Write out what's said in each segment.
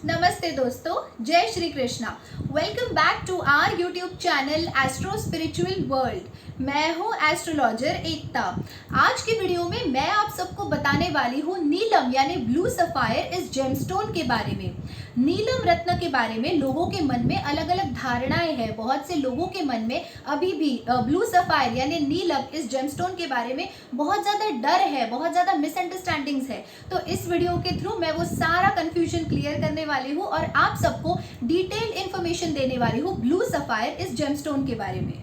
नमस्ते दोस्तों, जय Shri Krishna. Welcome back to our YouTube channel astro spiritual world. मैं हूँ एस्ट्रोलॉजर एकता। आज की वीडियो में मैं आप सबको बताने वाली हूँ नीलम यानी ब्लू सफायर इस जेमस्टोन के बारे में। नीलम रत्न के बारे में लोगों के मन में अलग अलग धारणाएं हैं। बहुत से लोगों के मन में अभी भी ब्लू सफायर यानी नीलम इस जेमस्टोन के बारे में बहुत ज़्यादा डर है, बहुत ज़्यादा मिसअंडरस्टैंडिंग्स है। तो इस वीडियो के थ्रू मैं वो सारा कंफ्यूजन क्लियर करने वाली हूँ और आप सबको डिटेल इंफॉर्मेशन देने वाली हूँ ब्लू सफायर इस जेमस्टोन के बारे में।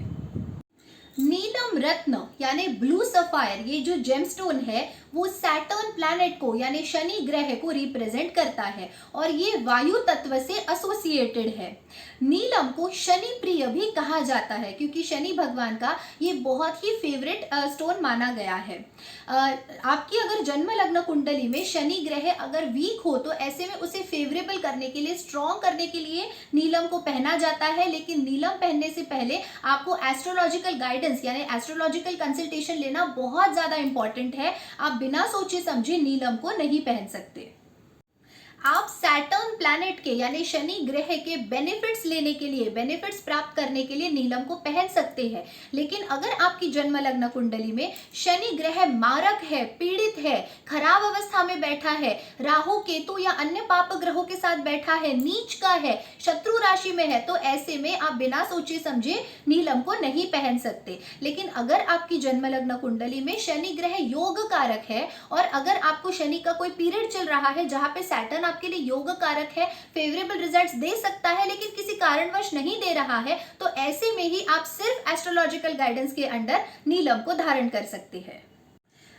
नीलम रत्न यानी ब्लू सफायर ये जो जेमस्टोन है वो सैटर्न प्लैनेट को यानी शनि ग्रह को रिप्रेजेंट करता है और ये वायु तत्व से एसोसिएटेड है। नीलम को शनि प्रिय भी कहा जाता है क्योंकि शनि भगवान का ये बहुत ही फेवरेट स्टोन माना गया है। आपकी अगर जन्म लग्न कुंडली में शनि ग्रह अगर वीक हो तो ऐसे में उसे फेवरेबल करने के लिए, स्ट्रॉन्ग करने के लिए नीलम को पहना जाता है। लेकिन नीलम पहनने से पहले आपको एस्ट्रोलॉजिकल गाइडेंस यानी एस्ट्रोलॉजिकल कंसल्टेशन लेना बहुत ज्यादा इंपॉर्टेंट है। आप बिना सोचे समझे नीलम को नहीं पहन सकते। आप सैटर्न प्लैनेट के यानी शनि ग्रह के बेनिफिट्स लेने के लिए, बेनिफिट्स प्राप्त करने के लिए नीलम को पहन सकते हैं। लेकिन अगर आपकी जन्म लग्न कुंडली में शनि ग्रह मारक है, पीड़ित है, खराब अवस्था में बैठा है, राहु केतु या अन्य पाप ग्रहों के साथ बैठा है, नीच का है, शत्रु राशि में है, तो ऐसे में आप बिना सोचे समझे नीलम को नहीं पहन सकते। लेकिन अगर आपकी जन्म लग्न कुंडली में शनि ग्रह योग कारक है और अगर आपको शनि का कोई पीरियड चल रहा है जहां पे सैटर्न आपके लिए योग कारक है, फेवरेबल रिजल्ट्स दे सकता है लेकिन किसी कारणवश नहीं दे रहा है, तो ऐसे में ही आप सिर्फ एस्ट्रोलॉजिकल गाइडेंस के अंडर नीलम को धारण कर सकते हैं।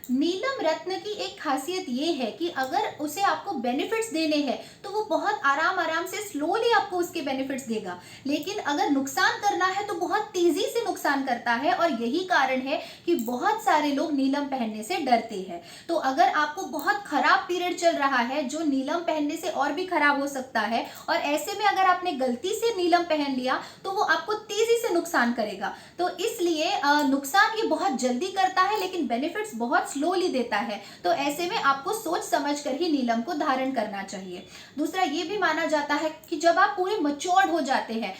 नीलम रत्न की एक खासियत ये है कि अगर उसे आपको बेनिफिट्स देने हैं तो वो बहुत आराम आराम से स्लोली आपको उसके बेनिफिट्स देगा। लेकिन अगर नुकसान करना है तो बहुत तेजी से नुकसान करता है और यही कारण है कि बहुत सारे लोग नीलम पहनने से डरते हैं। तो अगर आपको बहुत खराब पीरियड चल रहा है जो नीलम पहनने से और भी खराब हो सकता है और ऐसे में अगर आपने गलती से नीलम पहन लिया तो वो आपको तेजी से नुकसान करेगा। तो इसलिए नुकसान ये बहुत जल्दी करता है लेकिन बेनिफिट्स बहुत स्लोली देता है। तो ऐसे में आपको सोच समझकर ही नीलम को धारण करना चाहिए। दूसरा ये भी माना जाता है कि जब आप पूरे मैच्योर्ड हो जाते हैं,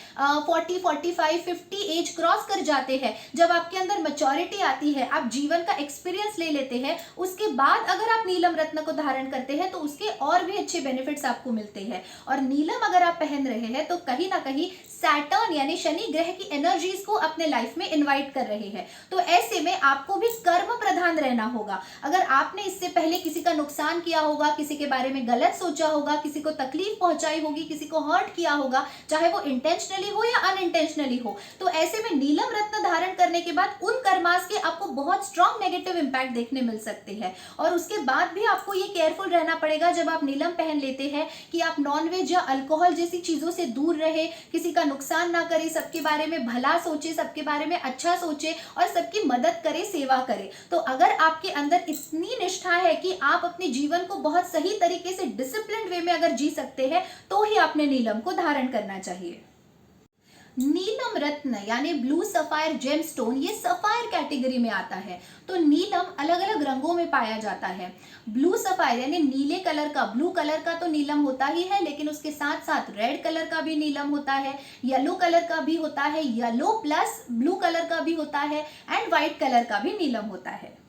40, 45, 50 एज क्रॉस कर जाते हैं, जब आपके अंदर मैच्योरिटी आती है, आप जीवन का एक्सपीरियंस ले लेते हैं, उसके बाद अगर आप नीलम रत्न को धारण करते हैं तो उसके और भी अच्छे बेनिफिट्स आपको मिलते हैं। और नीलम अगर आप पहन रहे हैं तो कहीं ना कहीं सैटर्न यानी शनि ग्रह की एनर्जीज को अपने लाइफ में इन्वाइट कर रहे हैं। तो ऐसे में आपको भी कर्म प्रधान रहना होगा। अगर आपने इससे पहले किसी का नुकसान किया होगा, किसी के बारे में गलत सोचा होगा, किसी को तकलीफ पहुंचाई होगी, किसी को हर्ट किया होगा, चाहे वो इंटेंशनली हो या अनइंटेंशनली हो, तो ऐसे में नीलम रत्न धारण करने के बाद उन कर्मास के आपको बहुत स्ट्रॉन्ग नेगेटिव इंपैक्ट देखने मिल सकते हैं। और उसके बाद भी आपको ये केयरफुल रहना पड़ेगा जब आप नीलम पहन लेते हैं कि आप नॉनवेज या अल्कोहल जैसी चीजों से दूर रहे, किसी का नुकसान ना करे, सबके बारे में भला सोचे, सबके बारे में अच्छा सोचे और सबकी मदद करे, सेवा करे। तो अगर आपके अंदर इतनी निष्ठा है कि आप अपने जीवन को बहुत सही तरीके से डिसिप्लिन्ड वे में अगर जी सकते हैं तो ही आपने नीलम को धारण करना चाहिए। नीलम रत्न यानी ब्लू सफायर जेमस्टोन ये सफायर कैटेगरी में आता है। तो नीलम अलग अलग रंगों में पाया जाता है। ब्लू सफायर यानी नीले कलर का, ब्लू कलर का तो नीलम होता ही है लेकिन उसके साथ साथ रेड कलर का भी नीलम होता है, येलो कलर का भी होता है, येलो प्लस ब्लू कलर का भी होता है एंड व्हाइट कलर का भी नीलम होता है।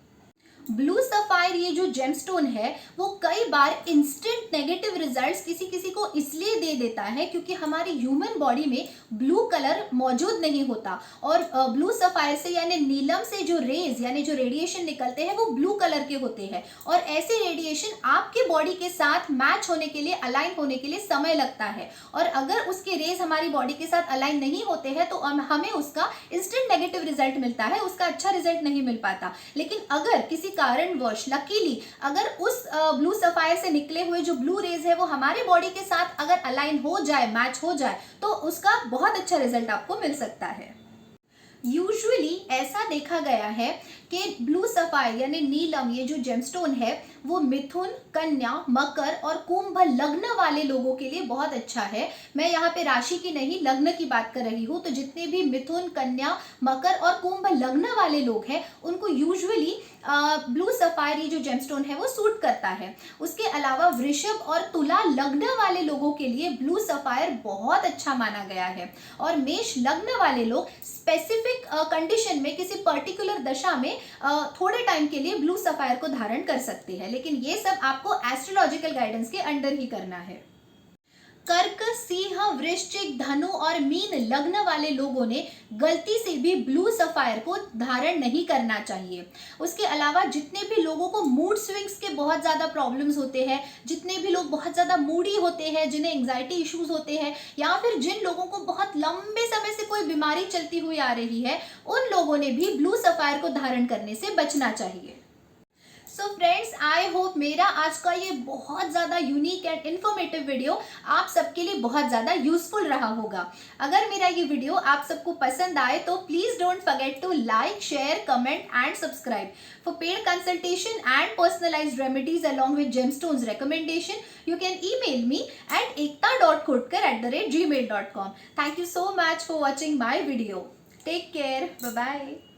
ब्लू सफायर ये जो जेमस्टोन है वो कई बार इंस्टेंट नेगेटिव रिजल्ट्स किसी किसी को इसलिए दे देता है क्योंकि हमारी ह्यूमन बॉडी में ब्लू कलर मौजूद नहीं होता और ब्लू सफायर से यानी नीलम से जो रेज यानी जो रेडिएशन निकलते हैं वो ब्लू कलर के होते हैं और ऐसे रेडिएशन आपके बॉडी के साथ मैच होने के लिए, अलाइन होने के लिए समय लगता है और अगर उसके रेज हमारी बॉडी के साथ अलाइन नहीं होते हैं तो हमें उसका इंस्टेंट नेगेटिव रिजल्ट मिलता है, उसका अच्छा रिजल्ट नहीं मिल पाता। लेकिन अगर किसी कारणवश लकीली अगर उस ब्लू सफायर से निकले हुए जो ब्लू रेज है वो हमारे बॉडी के साथ अगर अलाइन हो जाए, मैच हो जाए, तो उसका बहुत अच्छा रिजल्ट आपको मिल सकता है। यूजुअली ऐसा देखा गया है कि ब्लू सफायर यानी नीलम ये जो जेमस्टोन है वो मिथुन, कन्या, मकर और कुंभ लग्न वाले लोगों के लिए बहुत अच्छा है। मैं यहाँ पे राशि की नहीं लग्न की बात कर रही हूँ। तो जितने भी मिथुन, कन्या, मकर और कुंभ लग्न वाले लोग हैं उनको यूजुअली ब्लू सफायर ये जो जेमस्टोन है वो सूट करता है। उसके अलावा वृषभ और तुला लग्न वाले लोगों के लिए ब्लू सफायर बहुत अच्छा माना गया है। और मेष लग्न वाले लोग स्पेसिफिक कंडीशन में किसी पर्टिकुलर दशा में थोड़े टाइम के लिए ब्लू सफायर को धारण कर सकते हैं, लेकिन ये सब आपको एस्ट्रोलॉजिकल गाइडेंस के अंडर ही करना है। कर्क, सिंह, वृश्चिक, धनु और मीन लग्न वाले लोगों ने गलती से भी ब्लू सफायर को धारण नहीं करना चाहिए। उसके अलावा जितने भी लोगों को मूड स्विंग्स के बहुत ज़्यादा प्रॉब्लम्स होते हैं, जितने भी लोग बहुत ज़्यादा मूडी होते हैं, जिन्हें एंग्जाइटी इश्यूज होते हैं, या फिर जिन लोगों को बहुत लंबे समय से कोई बीमारी चलती हुई आ रही है, उन लोगों ने भी ब्लू सफायर को धारण करने से बचना चाहिए। सो फ्रेंड्स, आई होप मेरा आज का ये बहुत ज़्यादा यूनिक एंड इन्फॉर्मेटिव वीडियो आप सबके लिए बहुत ज़्यादा यूजफुल रहा होगा। अगर मेरा ये वीडियो आप सबको पसंद आए तो please don't forget to like, share, comment and subscribe. For paid consultation and personalised remedies along with gemstones recommendation, you can email me at ekta.khotkar@gmail.com. Thank you so much for watching my video. Take care. Bye-bye.